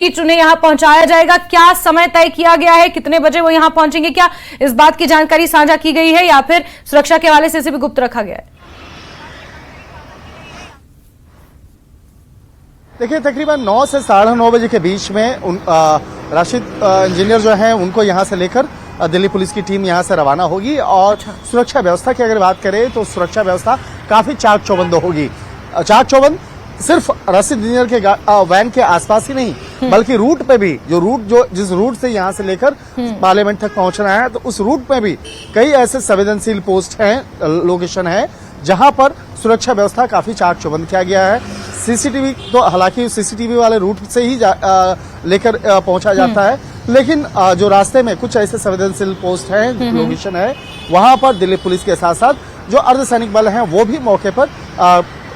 उन्हें यहाँ पहुंचाया जाएगा। क्या समय तय किया गया है, कितने बजे वो यहाँ पहुंचेंगे, क्या इस बात की जानकारी साझा की गई है या फिर सुरक्षा के हवाले से इसे भी गुप्त रखा गया है? देखिए, तकरीबन 9 से 9:30 बजे के बीच में राशिद इंजीनियर जो हैं उनको यहाँ से लेकर दिल्ली पुलिस की टीम यहाँ से रवाना होगी। और सुरक्षा व्यवस्था की अगर बात करें तो सुरक्षा व्यवस्था काफी चाक चौबंद होगी। चाक चौबंद सिर्फ राशिद इंजीनियर के वैन के आसपास ही नहीं, बल्कि रूट पे भी, जिस रूट से यहाँ से लेकर पार्लियामेंट तक पहुंचना है, तो उस रूट पे भी कई ऐसे संवेदनशील पोस्ट हैं, लोकेशन है, जहां पर सुरक्षा व्यवस्था काफी चाक चौबंद किया गया है। सीसीटीवी तो हालांकि सीसीटीवी वाले रूट से ही लेकर पहुंचा जाता है, लेकिन जो रास्ते में कुछ ऐसे संवेदनशील पोस्ट हैं, लोकेशन है, वहां पर दिल्ली पुलिस के साथ साथ जो अर्धसैनिक बल हैं वो भी मौके पर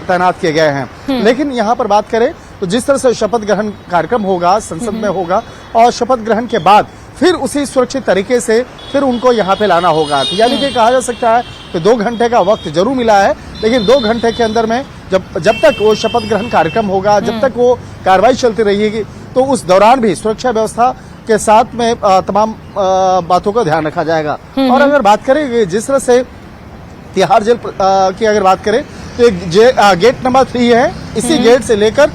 तैनात किए गए हैं। लेकिन यहाँ पर बात करें तो जिस तरह से शपथ ग्रहण कार्यक्रम होगा, संसद में होगा, और शपथ ग्रहण के बाद फिर उसी सुरक्षित तरीके से फिर उनको यहाँ पे लाना होगा। यानी कि कहा जा सकता है कि 2 घंटे का वक्त जरूर मिला है, लेकिन 2 घंटे के अंदर में जब तक वो शपथ ग्रहण कार्यक्रम होगा, जब तक वो कार्रवाई चलती रहेगी, तो उस दौरान भी सुरक्षा व्यवस्था के साथ में तमाम बातों का ध्यान रखा जाएगा। और अगर बात करें जिस तरह से तिहाड़ जेल की अगर बात करें तो गेट नंबर 3 है, इसी गेट से लेकर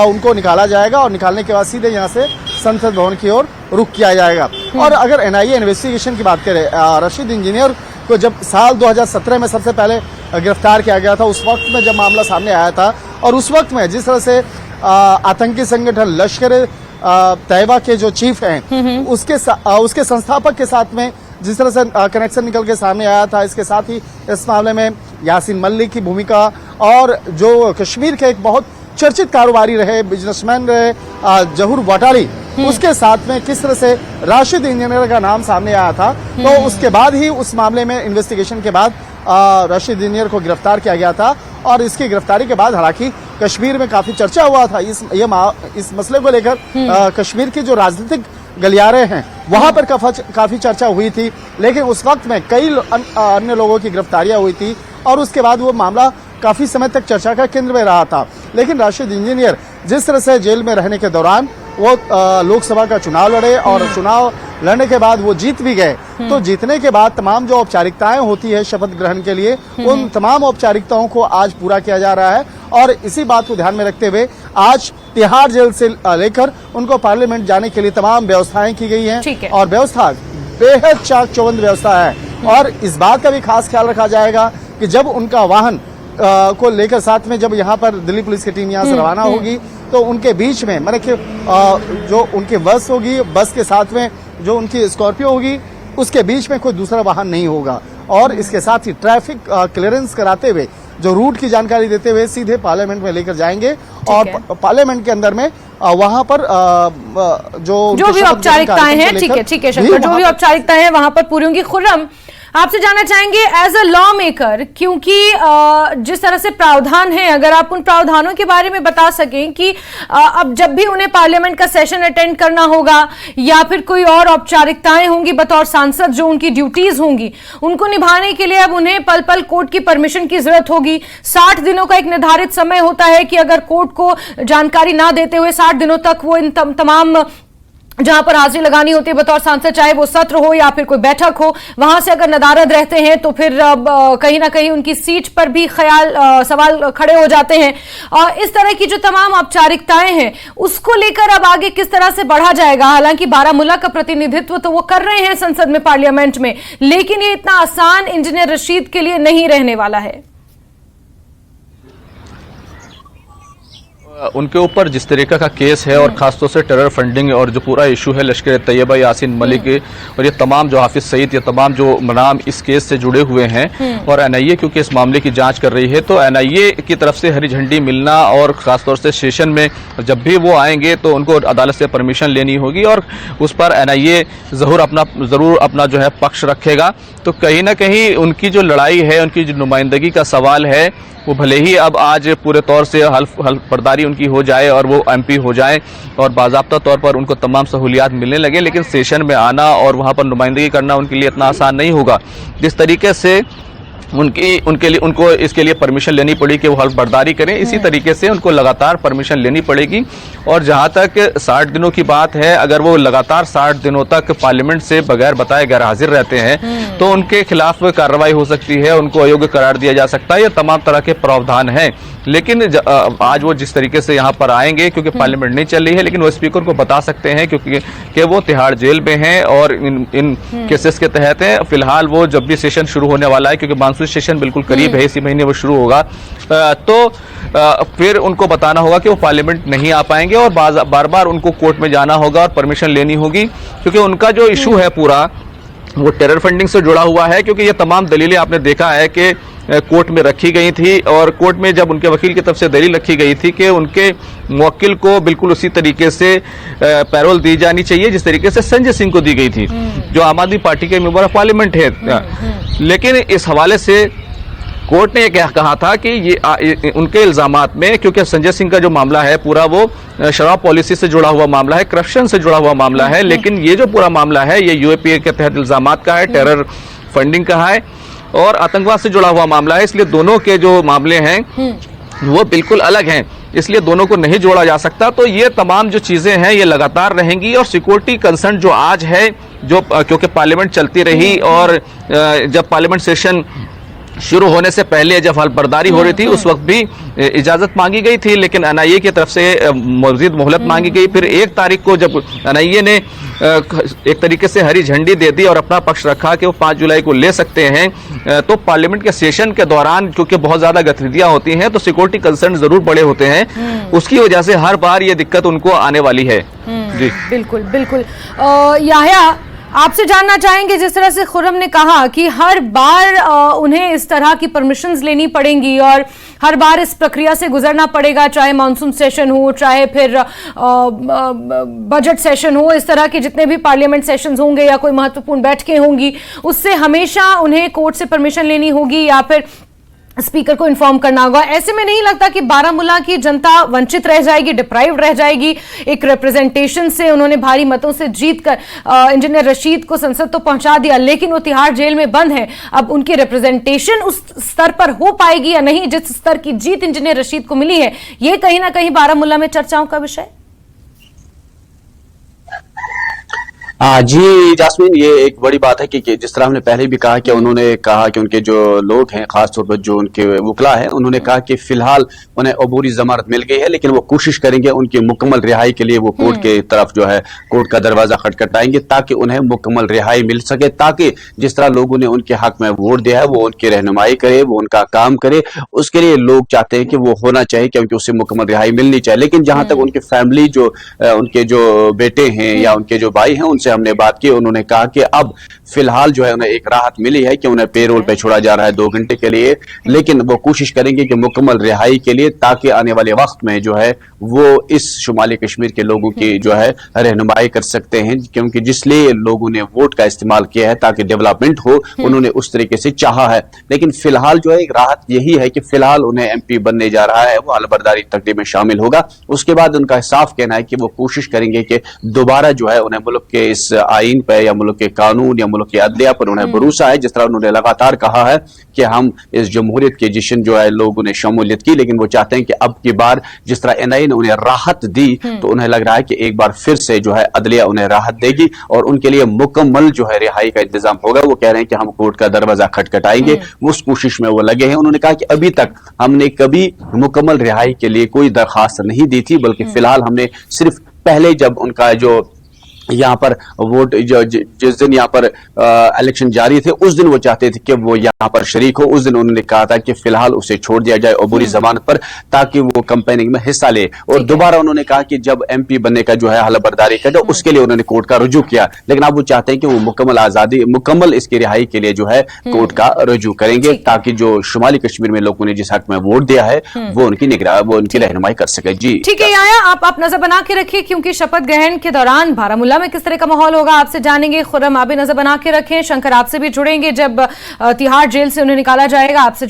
उनको निकाला जाएगा और निकालने के बाद सीधे यहाँ से संसद भवन की ओर रुख किया जाएगा। और अगर एनआईए इन्वेस्टिगेशन की बात करें, राशिद इंजीनियर को जब साल 2017 में सबसे पहले गिरफ्तार किया गया था, उस वक्त में जब मामला सामने आया था, और उस वक्त में जिस तरह से आतंकी संगठन लश्कर तैयबा के जो चीफ हैं उसके संस्थापक के साथ में जिस तरह से कनेक्शन निकल के सामने आया था, इसके साथ ही इस मामले में यासीन मलिक की भूमिका, और जो कश्मीर के एक बहुत चर्चित कारोबारी रहे, बिजनेसमैन रहे, जहूर वाटाली, उसके साथ में किस तरह से राशिद इंजीनियर का नाम सामने आया था, तो उसके बाद ही उस मामले में इन्वेस्टिगेशन के बाद राशिद इंजीनियर को गिरफ्तार किया गया था। और इसकी गिरफ्तारी के बाद हालांकि कश्मीर में काफी चर्चा हुआ था इस मसले को लेकर। कश्मीर की जो राजनीतिक गलियारे हैं वहां पर काफी चर्चा हुई थी, लेकिन उस वक्त में कई अन्य लोगों की गिरफ्तारियां हुई थी और उसके बाद वो मामला काफी समय तक चर्चा का केंद्र में रहा था। लेकिन राशिद इंजीनियर जिस तरह से जेल में रहने के दौरान वो लोकसभा का चुनाव लड़े और चुनाव लड़ने के बाद वो जीत भी गए, तो जीतने के बाद तमाम जो औपचारिकताएं होती है शपथ ग्रहण के लिए, उन तमाम औपचारिकताओं को आज पूरा किया जा रहा है। और इसी बात को ध्यान में रखते हुए आज तिहाड़ जेल से लेकर उनको पार्लियामेंट जाने के लिए तमाम व्यवस्थाएं की गई हैं, और व्यवस्था बेहद चाक चौबंद व्यवस्था है। और इस बात का भी खास ख्याल रखा जाएगा कि जब उनका वाहन को लेकर साथ में जब यहाँ पर दिल्ली पुलिस की टीम यहाँ से रवाना होगी, तो उनके बीच में माने कि जो उनकी बस होगी, बस के साथ में जो उनकी स्कॉर्पियो होगी, उसके बीच में कोई दूसरा वाहन नहीं होगा। और इसके साथ ही ट्रैफिक क्लियरेंस कराते हुए, जो रूट की जानकारी देते हुए सीधे पार्लियामेंट में लेकर जाएंगे, और पार्लियामेंट के अंदर में वहां पर जो भी औपचारिकताएं हैं, ठीक है शंकर, जो भी औपचारिकताएं हैं वहां पर पूरी होंगी। खुर्रम, आपसे जानना चाहेंगे एज अ लॉ मेकर, क्योंकि जिस तरह से प्रावधान है, अगर आप उन प्रावधानों के बारे में बता सकें कि अब जब भी उन्हें पार्लियामेंट का सेशन अटेंड करना होगा या फिर कोई और औपचारिकताएं होंगी बतौर सांसद, जो उनकी ड्यूटीज होंगी, उनको निभाने के लिए अब उन्हें पल पल कोर्ट की परमिशन की जरूरत होगी। 60 दिनों का एक निर्धारित समय होता है कि अगर कोर्ट को जानकारी ना देते हुए 60 दिनों तक वो इन तमाम जहां पर हाजिरी लगानी होती है बतौर सांसद, चाहे वो सत्र हो या फिर कोई बैठक हो, वहां से अगर नदारद रहते हैं तो फिर कहीं ना कहीं उनकी सीट पर भी सवाल खड़े हो जाते हैं। और इस तरह की जो तमाम औपचारिकताएं हैं उसको लेकर अब आगे किस तरह से बढ़ा जाएगा? हालांकि बारामूला का प्रतिनिधित्व तो वो कर रहे हैं संसद में, पार्लियामेंट में, लेकिन ये इतना आसान इंजीनियर रशीद के लिए नहीं रहने वाला है। उनके ऊपर जिस तरीके का केस है और खासतौर से टेरर फंडिंग और जो पूरा इशू है लश्कर तैयबा, यासीन मलिक और ये तमाम जो हाफिज सईद, ये तमाम जो नाम इस केस से जुड़े हुए हैं, और एनआईए क्योंकि इस मामले की जांच कर रही है, तो एनआईए की तरफ से हरी झंडी मिलना और खासतौर से सेशन में जब भी वो आएंगे तो उनको अदालत से परमिशन लेनी होगी और उस पर एनआईए ज़रूर अपना जो है पक्ष रखेगा। तो कहीं ना कहीं उनकी जो लड़ाई है, उनकी जो नुमाइंदगी का सवाल है, वो भले ही अब आज पूरे तौर से हल्फ बर्दारी उनकी हो जाए और वो एमपी हो जाए और बाज़ाब्ता तौर पर उनको तमाम सहूलियात मिलने लगे, लेकिन सेशन में आना और वहाँ पर नुमाइंदगी करना उनके लिए इतना आसान नहीं होगा। जिस तरीके से उनको इसके लिए परमिशन लेनी पड़ी कि वो हल्फ बर्दारी करें। इसी तरीके से उनको लगातार परमिशन लेनी पड़ेगी। और जहां तक 60 दिनों की बात है, अगर वो लगातार 60 दिनों तक पार्लियामेंट से बगैर बताए गैर हाजिर रहते हैं तो उनके खिलाफ कार्रवाई हो सकती है, उनको अयोग्य करार दिया जा सकता है। ये तमाम तरह के प्रावधान हैं। लेकिन आज वो जिस तरीके से यहाँ पर आएंगे, क्योंकि पार्लियामेंट नहीं चल रही है, लेकिन वो स्पीकर को बता सकते हैं क्योंकि वो तिहाड़ जेल में हैं और इन केसेस के तहत हैं। फिलहाल वो जब भी सेशन शुरू होने वाला है, क्योंकि मानसून सेशन बिल्कुल करीब है, इसी महीने वो शुरू होगा, तो फिर उनको बताना होगा कि वो पार्लियामेंट नहीं आ पाएंगे और बार बार उनको कोर्ट में जाना होगा और परमिशन लेनी होगी, क्योंकि उनका जो इशू है पूरा वो टेरर फंडिंग से जुड़ा हुआ है। क्योंकि ये तमाम दलीलें आपने देखा है कि कोर्ट में रखी गई थी और कोर्ट में जब उनके वकील की तरफ से दलील रखी गई थी कि उनके मुवक्किल को बिल्कुल उसी तरीके से पैरोल दी जानी चाहिए जिस तरीके से संजय सिंह को दी गई थी, जो आम आदमी पार्टी के मेंबर ऑफ पार्लियामेंट है। लेकिन इस हवाले से कोर्ट ने यह कहा था कि ये उनके इल्जामात में, क्योंकि संजय सिंह का जो मामला है पूरा वो शराब पॉलिसी से जुड़ा हुआ मामला है, करप्शन से जुड़ा हुआ मामला है, लेकिन ये जो पूरा मामला है ये यूएपीए के तहत इल्जामात का है, टेरर फंडिंग का है और आतंकवाद से जुड़ा हुआ मामला है। इसलिए दोनों के जो मामले हैं वो बिल्कुल अलग हैं, इसलिए दोनों को नहीं जोड़ा जा सकता। तो ये तमाम जो चीजें हैं ये लगातार रहेंगी और सिक्योरिटी कंसर्न जो आज है, जो क्योंकि पार्लियामेंट चलती रही और जब पार्लियामेंट सेशन शुरू होने से पहले जब हल्फबर्दारी हो रही थी उस वक्त भी इजाजत मांगी गई थी, लेकिन एनआईए की तरफ से मजीद मोहलत मांगी गई। फिर 1 तारीख को जब एनआईए ने एक तरीके से हरी झंडी दे दी और अपना पक्ष रखा कि वो 5 जुलाई को ले सकते हैं, तो पार्लियामेंट के सेशन के दौरान क्योंकि बहुत ज्यादा गतिविधियां होती हैं तो सिक्योरिटी कंसर्न जरूर बड़े होते हैं, उसकी वजह से हर बार ये दिक्कत उनको आने वाली है। जी बिल्कुल बिल्कुल। याह्या, आपसे जानना चाहेंगे, जिस तरह से खुर्रम ने कहा कि हर बार उन्हें इस तरह की परमिशंस लेनी पड़ेंगी और हर बार इस प्रक्रिया से गुजरना पड़ेगा, चाहे मानसून सेशन हो, चाहे फिर बजट सेशन हो, इस तरह के जितने भी पार्लियामेंट सेशंस होंगे या कोई महत्वपूर्ण बैठकें होंगी, उससे हमेशा उन्हें कोर्ट से परमिशन लेनी होगी या फिर स्पीकर को इन्फॉर्म करना होगा। ऐसे में नहीं लगता कि बारामूला की जनता वंचित रह जाएगी, डिप्राइव्ड रह जाएगी? एक रिप्रेजेंटेशन से उन्होंने भारी मतों से जीतकर इंजीनियर रशीद को संसद तो पहुंचा दिया, लेकिन वो तिहाड़ जेल में बंद है। अब उनकी रिप्रेजेंटेशन उस स्तर पर हो पाएगी या नहीं जिस स्तर की जीत इंजीनियर रशीद को मिली है? ये कहीं ना कहीं बारामूला में चर्चाओं का विषय। जी जास्मीन, ये एक बड़ी बात है कि जिस तरह हमने पहले भी कहा कि उन्होंने कहा कि उनके जो लोग हैं, खासतौर पर जो उनके वकला हैं, उन्होंने कहा कि फिलहाल उन्हें अबूरी जमानत मिल गई है, लेकिन वो कोशिश करेंगे उनकी मुकम्मल रिहाई के लिए वो कोर्ट के तरफ जो है कोर्ट का दरवाजा खटखटाएंगे ताकि उन्हें मुकम्मल रिहाई मिल सके, ताकि जिस तरह लोगों ने उनके हक में वोट दिया है वो उनकी रहनुमाई करे, वो उनका काम करे। उसके लिए लोग चाहते हैं कि वो होना चाहिए क्योंकि उससे मुकम्मल रिहाई मिलनी चाहिए। लेकिन जहां तक उनकी फैमिली जो उनके जो बेटे हैं या उनके जो भाई हैं उनसे हमने बात की, उन्होंने कहा कि अब फिलहाल जो है उन्हें एक राहत मिली है कि उन्हें पेरोल पे छोड़ा जा रहा है 2 घंटे के लिए, लेकिन वो कोशिश करेंगे कि मुकम्मल रिहाई के लिए, ताकि आने वाले वक्त में जो है वो इस शुमाली कश्मीर के लोगों की जो है रहनुमाई कर सकते हैं, क्योंकि जिसलिए लोगों ने वोट का इस्तेमाल किया है ताकि डेवलपमेंट हो, उन्होंने उस तरीके से चाहा है। लेकिन फिलहाल जो है एक राहत यही है कि फिलहाल उन्हें MP बनने जा रहा है, वो अलबरदारी तकरीब में शामिल होगा। उसके बाद उनका साफ कहना है कि वो कोशिश करेंगे कि दोबारा जो है उन्हें मुल्क के इस आईन पर या मुल्क के कानून या मुल्क के अदलिया पर उन्हें भरोसा है। जिस तरह उन्होंने लगातार कहा है कि हम इस जमहूरियत के जश्न जो है लोगों ने शमूलियत की, लेकिन वो चाहते हैं कि अब की बार जिस तरह NIA ने उन्हें राहत दी तो उन्हें लग रहा है कि एक बार फिर से जो है अदलिया उन्हें राहत देगी और उनके लिए मुकम्मल जो है रिहाई का इंतजाम होगा। वो कह रहे हैं कि हम कोर्ट का दरवाजा खटखटाएंगे, उस कोशिश में वो लगे हैं। उन्होंने कहा कि अभी तक हमने कभी मुकम्मल रिहाई के लिए कोई दरखास्त नहीं दी थी, बल्कि फिलहाल हमने सिर्फ पहले जब उनका जो यहाँ पर वोट जिस दिन यहाँ पर इलेक्शन जारी थे उस दिन वो चाहते थे कि वो यहाँ पर शरीक हो। उस दिन उन्होंने कहा था कि फिलहाल उसे छोड़ दिया जाए अबूरी जमानत पर ताकि वो कैंपेनिंग में हिस्सा ले। और दोबारा उन्होंने कहा कि जब MP बनने का जो है हलबरदारी का उसके लिए उन्होंने कोर्ट का रुजू किया, लेकिन अब वो चाहते हैं कि वो मुकम्मल आजादी, मुकम्मल इसकी रिहाई के लिए जो है कोर्ट का रुजू करेंगे ताकि जो शुमाली कश्मीर में लोगों ने जिस हक में वोट दिया है वो उनकी निगरानी, वो उनकी रहनुमाई कर सके। जी ठीक है याह्या, आप नजर बना के रखिए क्योंकि शपथ ग्रहण के दौरान बारामूला में किस तरह का माहौल होगा आपसे जानेंगे। खुर्रम, आप भी नजर बना के रखें। शंकर, आपसे भी जुड़ेंगे जब तिहाड़ जेल से उन्हें निकाला जाएगा, आपसे